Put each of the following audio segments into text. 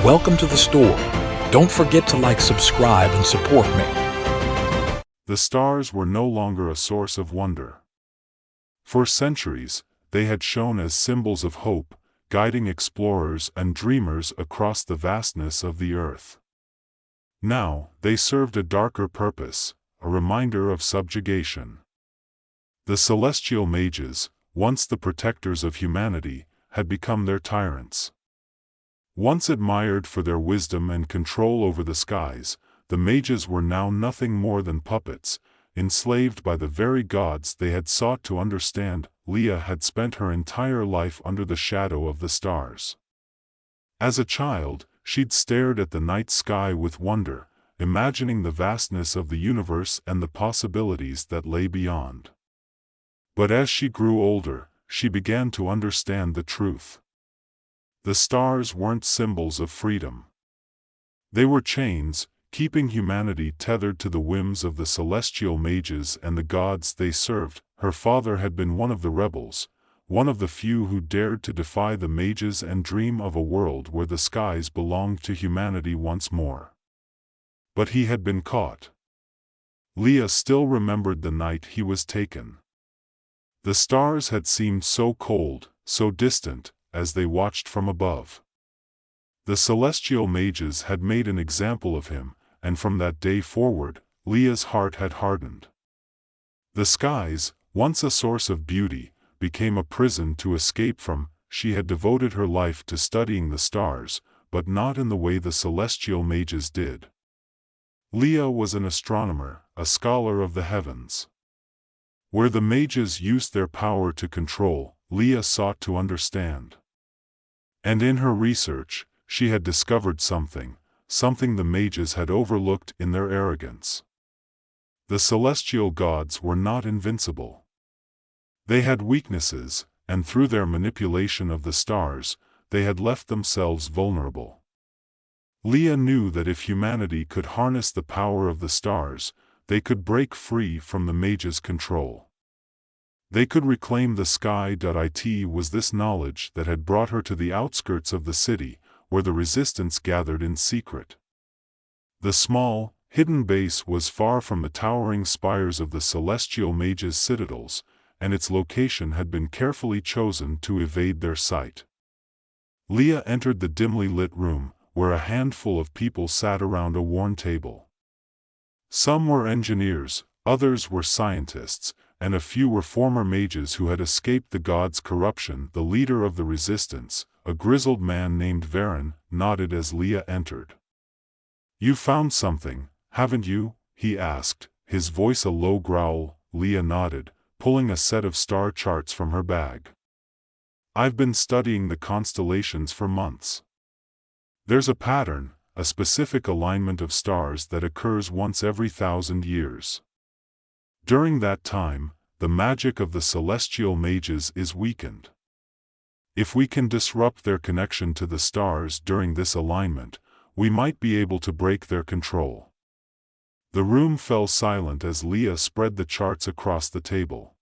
Welcome to the store. Don't forget to subscribe, and support me. The stars were no longer a source of wonder. For centuries, they had shone as symbols of hope, guiding explorers and dreamers across the vastness of the earth. Now, they served a darker purpose, a reminder of subjugation. The celestial mages, once the protectors of humanity, had become their tyrants. Once admired for their wisdom and control over the skies, the mages were now nothing more than puppets, enslaved by the very gods they had sought to understand. Leah had spent her entire life under the shadow of the stars. As a child, she'd stared at the night sky with wonder, imagining the vastness of the universe and the possibilities that lay beyond. But as she grew older, she began to understand the truth. The stars weren't symbols of freedom. They were chains, keeping humanity tethered to the whims of the celestial mages and the gods they served. Her father had been one of the rebels, one of the few who dared to defy the mages and dream of a world where the skies belonged to humanity once more. But he had been caught. Leah still remembered the night he was taken. The stars had seemed so cold, so distant, as they watched from above. The celestial mages had made an example of him, and from that day forward, Leah's heart had hardened. The skies, once a source of beauty, became a prison to escape from. She had devoted her life to studying the stars, but not in the way the celestial mages did. Leah was an astronomer, a scholar of the heavens. Where the mages used their power to control, Leah sought to understand. And in her research, she had discovered something the mages had overlooked in their arrogance. The celestial gods were not invincible. They had weaknesses, and through their manipulation of the stars, they had left themselves vulnerable. Leah knew that if humanity could harness the power of the stars, they could break free from the mages' control. They could reclaim the sky. It was this knowledge that had brought her to the outskirts of the city, where the resistance gathered in secret. The small, hidden base was far from the towering spires of the celestial mages' citadels, and its location had been carefully chosen to evade their sight. Leah entered the dimly lit room, where a handful of people sat around a worn table. Some were engineers, others were scientists, and a few were former mages who had escaped the gods' corruption. The leader of the resistance, a grizzled man named Varen, nodded as Leah entered. "You found something, haven't you?" he asked, his voice a low growl. Leah nodded, pulling a set of star charts from her bag. "I've been studying the constellations for months. There's a pattern, a specific alignment of stars that occurs once every 1,000 years. During that time, the magic of the celestial mages is weakened. If we can disrupt their connection to the stars during this alignment, we might be able to break their control." The room fell silent as Leah spread the charts across the table.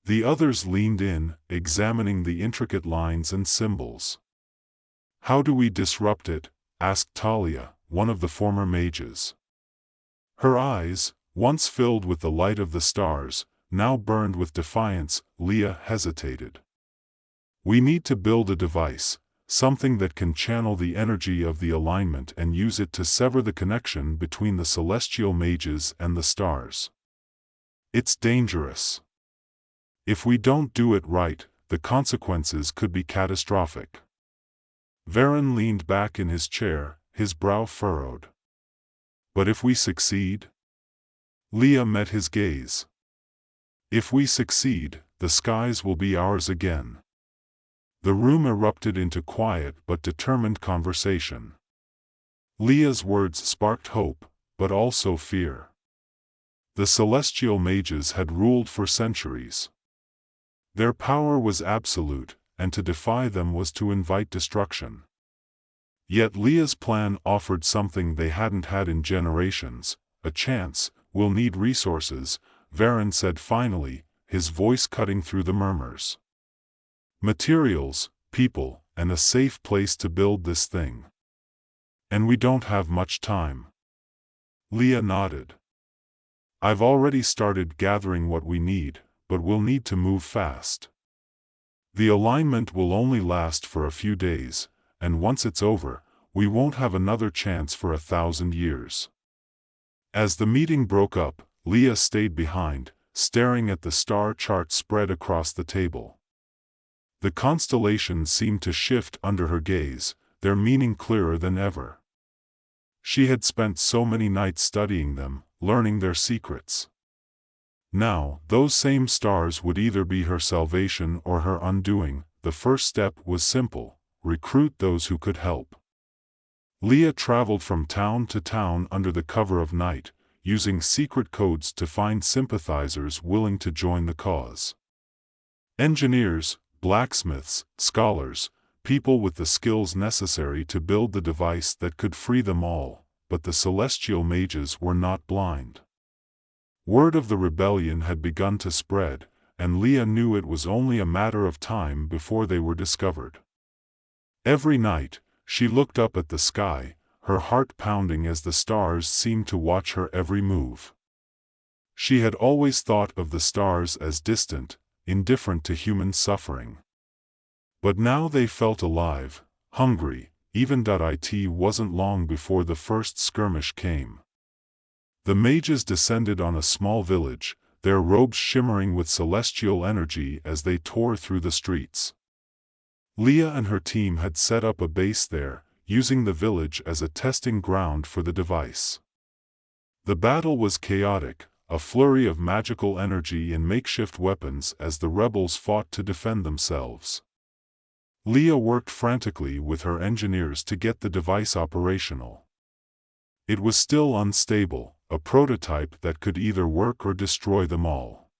The others leaned in, examining the intricate lines and symbols. "How do we disrupt it?" asked Talia, one of the former mages. Her eyes, once filled with the light of the stars, now burned with defiance. Leah hesitated. "We need to build a device, something that can channel the energy of the alignment and use it to sever the connection between the celestial mages and the stars. It's dangerous. If we don't do it right, the consequences could be catastrophic." Varen leaned back in his chair, his brow furrowed. "But if we succeed?" Leah met his gaze. "If we succeed, the skies will be ours again." The room erupted into quiet but determined conversation. Leah's words sparked hope, but also fear. The celestial mages had ruled for centuries. Their power was absolute, and to defy them was to invite destruction. Yet Leah's plan offered something they hadn't had in generations, a chance. "We'll need resources," Varen said finally, his voice cutting through the murmurs. "Materials, people, and a safe place to build this thing." And we don't have much time. Leah nodded. I've already started gathering what we need, but we'll need to move fast. The alignment will only last for a few days, and once it's over, we won't have another chance for 1,000 years. As the meeting broke up, Leah stayed behind, staring at the star chart spread across the table. The constellations seemed to shift under her gaze, their meaning clearer than ever. She had spent so many nights studying them, learning their secrets. Now, those same stars would either be her salvation or her undoing. The first step was simple: recruit those who could help. Leah traveled from town to town under the cover of night, using secret codes to find sympathizers willing to join the cause. Engineers, blacksmiths, scholars, people with the skills necessary to build the device that could free them all, but the celestial mages were not blind. Word of the rebellion had begun to spread, and Leah knew it was only a matter of time before they were discovered. Every night, she looked up at the sky, her heart pounding as the stars seemed to watch her every move. She had always thought of the stars as distant, indifferent to human suffering. But now they felt alive, hungry. Even it wasn't long before the first skirmish came. The mages descended on a small village, their robes shimmering with celestial energy as they tore through the streets. Leah and her team had set up a base there, using the village as a testing ground for the device. The battle was chaotic, a flurry of magical energy and makeshift weapons as the rebels fought to defend themselves. Leah worked frantically with her engineers to get the device operational. It was still unstable, a prototype that could either work or destroy them all.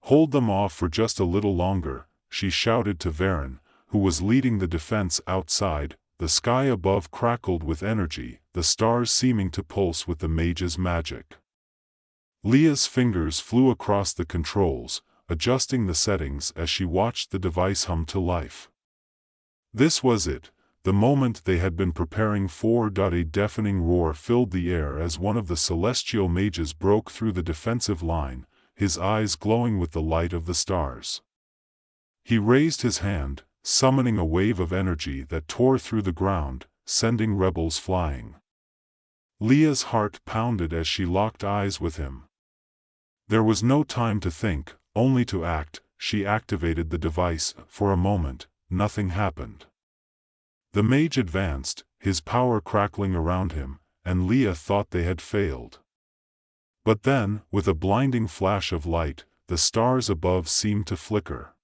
"Hold them off for just a little longer," she shouted to Varen, who was leading the defense outside. The sky above crackled with energy, the stars seeming to pulse with the mage's magic. Leah's fingers flew across the controls, adjusting the settings as she watched the device hum to life. This was it, the moment they had been preparing for. A deafening roar filled the air as one of the celestial mages broke through the defensive line, his eyes glowing with the light of the stars. He raised his hand, summoning a wave of energy that tore through the ground, sending rebels flying. Leah's heart pounded as she locked eyes with him. There was no time to think, only to act. She activated the device. For a moment, nothing happened. The mage advanced, his power crackling around him, and Leah thought they had failed. But then, with a blinding flash of light, the stars above seemed to flicker.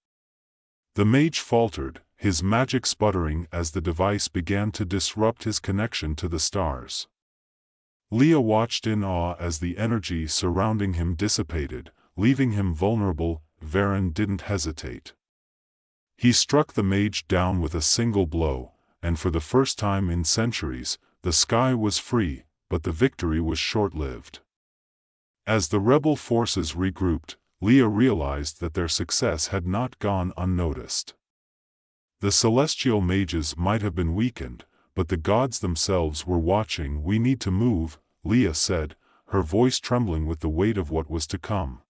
The mage faltered, his magic sputtering as the device began to disrupt his connection to the stars. Leah watched in awe as the energy surrounding him dissipated, leaving him vulnerable. Varen didn't hesitate. He struck the mage down with a single blow, and for the first time in centuries, the sky was free, but the victory was short-lived. As the rebel forces regrouped, Leah realized that their success had not gone unnoticed. The celestial mages might have been weakened, but the gods themselves were watching. "We need to move," Leah said, her voice trembling with the weight of what was to come.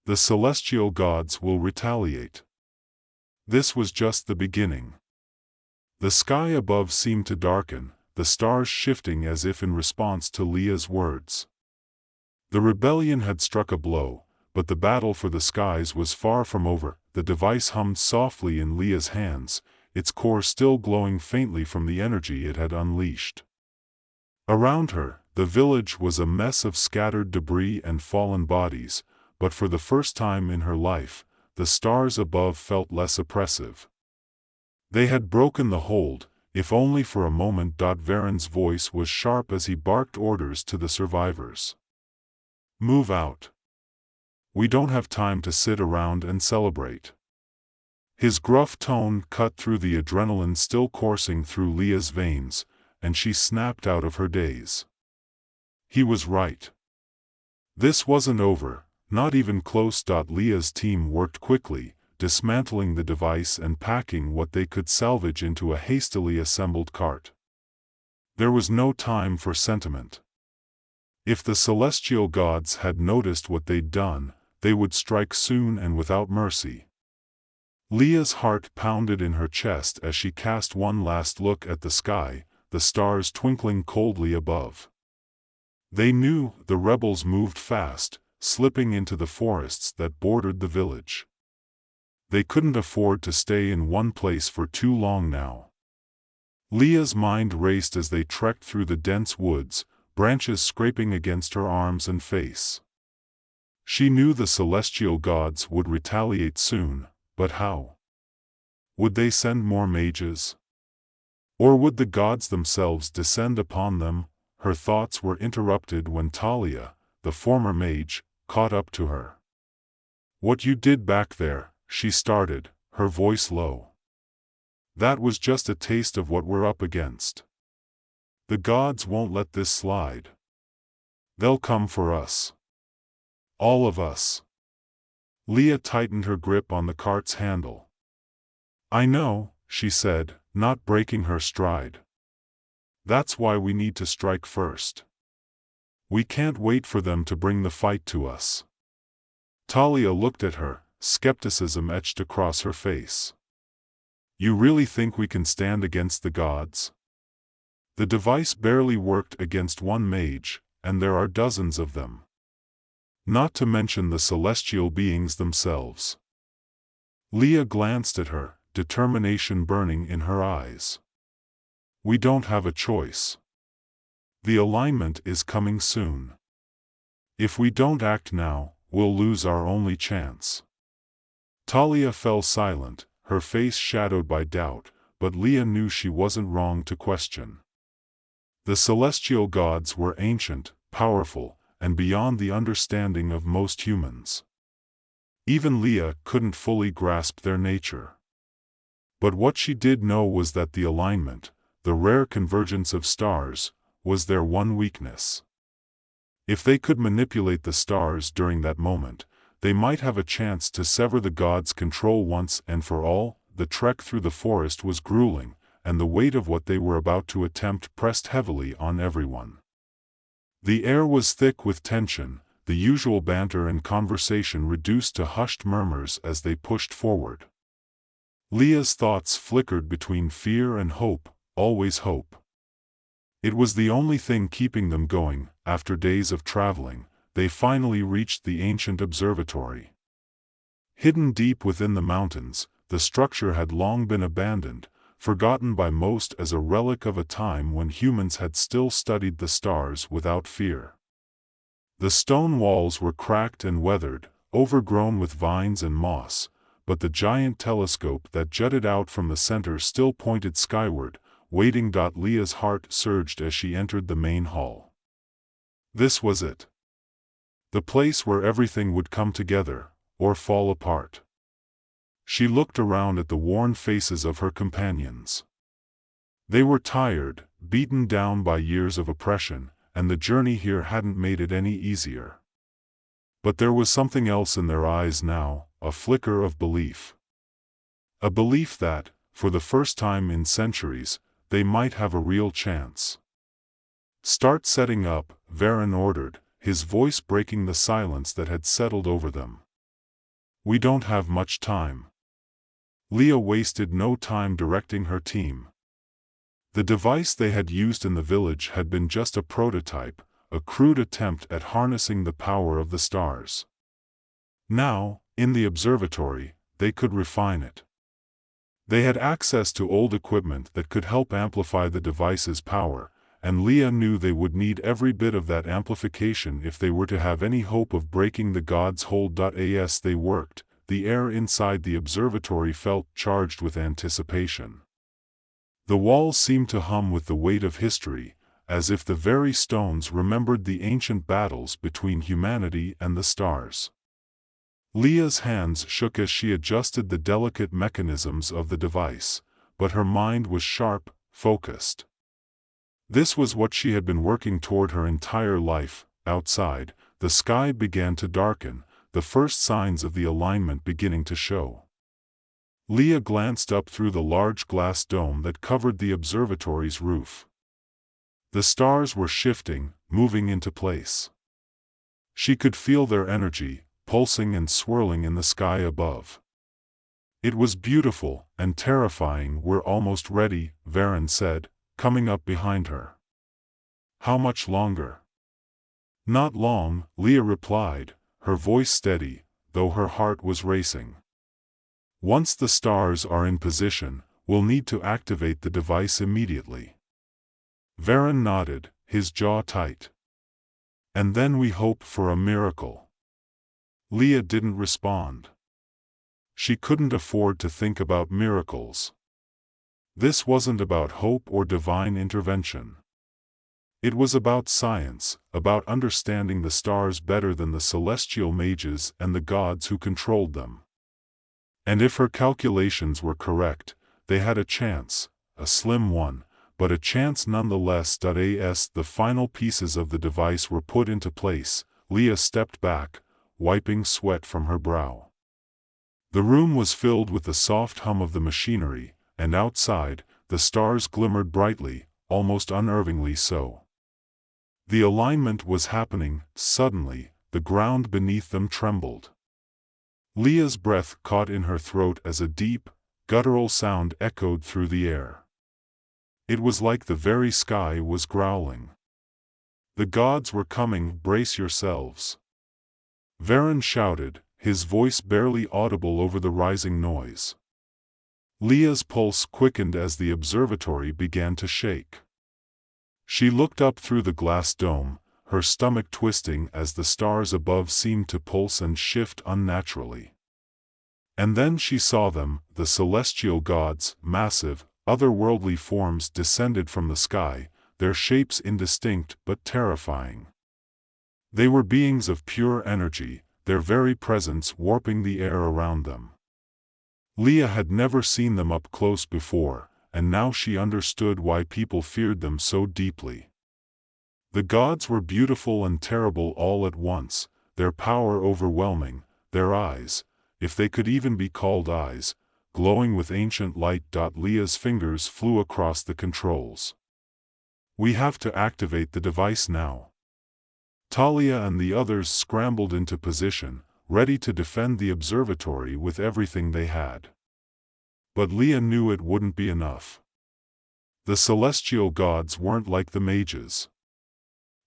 "The celestial gods will retaliate." This was just the beginning. The sky above seemed to darken, the stars shifting as if in response to Leah's words. The rebellion had struck a blow, but the battle for the skies was far from over. The device hummed softly in Leah's hands, its core still glowing faintly from the energy it had unleashed. Around her, the village was a mess of scattered debris and fallen bodies, but for the first time in her life, the stars above felt less oppressive. They had broken the hold, if only for a moment. Varen's voice was sharp as he barked orders to the survivors. "Move out. We don't have time to sit around and celebrate." His gruff tone cut through the adrenaline still coursing through Leah's veins, and she snapped out of her daze. He was right. This wasn't over, not even close. Leah's team worked quickly, dismantling the device and packing what they could salvage into a hastily assembled cart. There was no time for sentiment. If the celestial gods had noticed what they'd done, they would strike soon and without mercy. Leah's heart pounded in her chest as she cast one last look at the sky, the stars twinkling coldly above. They knew the rebels moved fast, slipping into the forests that bordered the village. They couldn't afford to stay in one place for too long now. Leah's mind raced as they trekked through the dense woods, branches scraping against her arms and face. She knew the celestial gods would retaliate soon, but how? Would they send more mages? Or would the gods themselves descend upon them? Her thoughts were interrupted when Talia, the former mage, caught up to her. "What you did back there," she started, her voice low. "That was just a taste of what we're up against. The gods won't let this slide. They'll come for us. All of us." Leah tightened her grip on the cart's handle. "I know," she said, not breaking her stride. "That's why we need to strike first. We can't wait for them to bring the fight to us." Talia looked at her, skepticism etched across her face. "You really think we can stand against the gods? The device barely worked against one mage, and there are dozens of them. Not to mention the celestial beings themselves." Leah glanced at her, determination burning in her eyes. "We don't have a choice. The alignment is coming soon. If we don't act now, we'll lose our only chance." Talia fell silent, her face shadowed by doubt, but Leah knew she wasn't wrong to question. The celestial gods were ancient, powerful, and beyond the understanding of most humans. Even Leah couldn't fully grasp their nature. But what she did know was that the alignment, the rare convergence of stars, was their one weakness. If they could manipulate the stars during that moment, they might have a chance to sever the gods' control once and for all. The trek through the forest was grueling, and the weight of what they were about to attempt pressed heavily on everyone. The air was thick with tension, the usual banter and conversation reduced to hushed murmurs as they pushed forward. Leah's thoughts flickered between fear and hope, always hope. It was the only thing keeping them going. After days of traveling, they finally reached the ancient observatory. Hidden deep within the mountains, the structure had long been abandoned, forgotten by most as a relic of a time when humans had still studied the stars without fear. The stone walls were cracked and weathered, overgrown with vines and moss, but the giant telescope that jutted out from the center still pointed skyward, waiting. Leah's heart surged as she entered the main hall. This was it. The place where everything would come together, or fall apart. She looked around at the worn faces of her companions. They were tired, beaten down by years of oppression, and the journey here hadn't made it any easier. But there was something else in their eyes now, a flicker of belief. A belief that, for the first time in centuries, they might have a real chance. "Start setting up," Varen ordered, his voice breaking the silence that had settled over them. "We don't have much time." Leah wasted no time directing her team. The device they had used in the village had been just a prototype, a crude attempt at harnessing the power of the stars. Now, in the observatory, they could refine it. They had access to old equipment that could help amplify the device's power, and Leah knew they would need every bit of that amplification if they were to have any hope of breaking the gods' hold. As they worked, the air inside the observatory felt charged with anticipation. The walls seemed to hum with the weight of history, as if the very stones remembered the ancient battles between humanity and the stars. Leah's hands shook as she adjusted the delicate mechanisms of the device, but her mind was sharp, focused. This was what she had been working toward her entire life. Outside, the sky began to darken, the first signs of the alignment beginning to show. Leah glanced up through the large glass dome that covered the observatory's roof. The stars were shifting, moving into place. She could feel their energy, pulsing and swirling in the sky above. It was beautiful and terrifying. "We're almost ready," Varen said, coming up behind her. "How much longer?" "Not long," Leah replied, her voice steady, though her heart was racing. "Once the stars are in position, we'll need to activate the device immediately." Varen nodded, his jaw tight. "And then we hope for a miracle." Leah didn't respond. She couldn't afford to think about miracles. This wasn't about hope or divine intervention. It was about science, about understanding the stars better than the celestial mages and the gods who controlled them. And if her calculations were correct, they had a chance, a slim one, but a chance nonetheless. As the final pieces of the device were put into place, Leah stepped back, wiping sweat from her brow. The room was filled with the soft hum of the machinery, and outside, the stars glimmered brightly, almost unnervingly so. The alignment was happening. Suddenly, the ground beneath them trembled. Leah's breath caught in her throat as a deep, guttural sound echoed through the air. It was like the very sky was growling. "The gods were coming, brace yourselves," Varen shouted, his voice barely audible over the rising noise. Leah's pulse quickened as the observatory began to shake. She looked up through the glass dome, her stomach twisting as the stars above seemed to pulse and shift unnaturally. And then she saw them, the celestial gods, massive, otherworldly forms descended from the sky, their shapes indistinct but terrifying. They were beings of pure energy, their very presence warping the air around them. Leah had never seen them up close before, and now she understood why people feared them so deeply. The gods were beautiful and terrible all at once, their power overwhelming, their eyes, if they could even be called eyes, glowing with ancient light. Leah's fingers flew across the controls. "We have to activate the device now." Talia and the others scrambled into position, ready to defend the observatory with everything they had. But Leah knew it wouldn't be enough. The celestial gods weren't like the mages.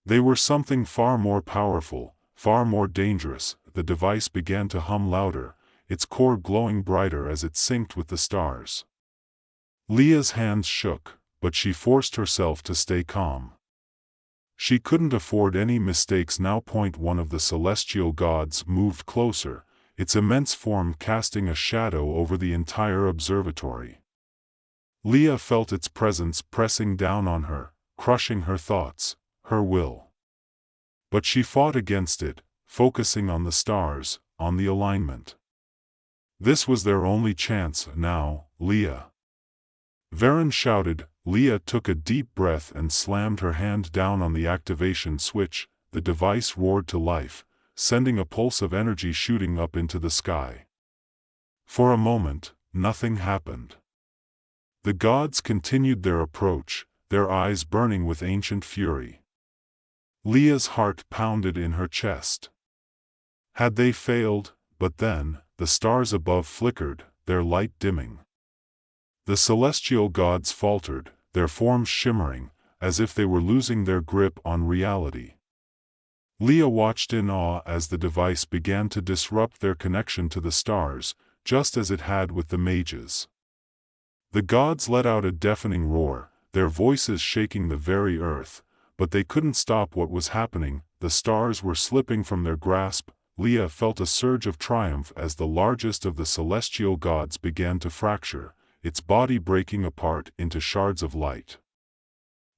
They were something far more powerful, far more dangerous. The device began to hum louder, its core glowing brighter as it synced with the stars. Leah's hands shook, but she forced herself to stay calm. She couldn't afford any mistakes now. One of the celestial gods moved closer, its immense form casting a shadow over the entire observatory. Leah felt its presence pressing down on her, crushing her thoughts, her will. But she fought against it, focusing on the stars, on the alignment. This was their only chance now, Leah. Varen shouted. Leah took a deep breath and slammed her hand down on the activation switch. The device roared to life, sending a pulse of energy shooting up into the sky. For a moment, nothing happened. The gods continued their approach, their eyes burning with ancient fury. Leah's heart pounded in her chest. Had they failed? But then, the stars above flickered, their light dimming. The celestial gods faltered, their forms shimmering, as if they were losing their grip on reality. Leah watched in awe as the device began to disrupt their connection to the stars, just as it had with the mages. The gods let out a deafening roar, their voices shaking the very earth, but they couldn't stop what was happening. The stars were slipping from their grasp. Leah felt a surge of triumph as the largest of the celestial gods began to fracture, its body breaking apart into shards of light.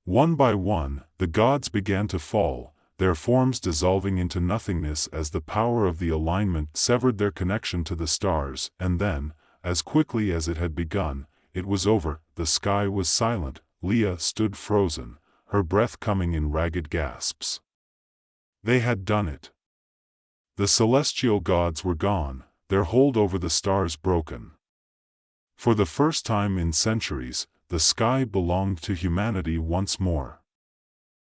One by one, the gods began to fall, their forms dissolving into nothingness as the power of the alignment severed their connection to the stars. And then, as quickly as it had begun, it was over. The sky was silent. Leah stood frozen, her breath coming in ragged gasps. They had done it. The celestial gods were gone, their hold over the stars broken. For the first time in centuries, the sky belonged to humanity once more.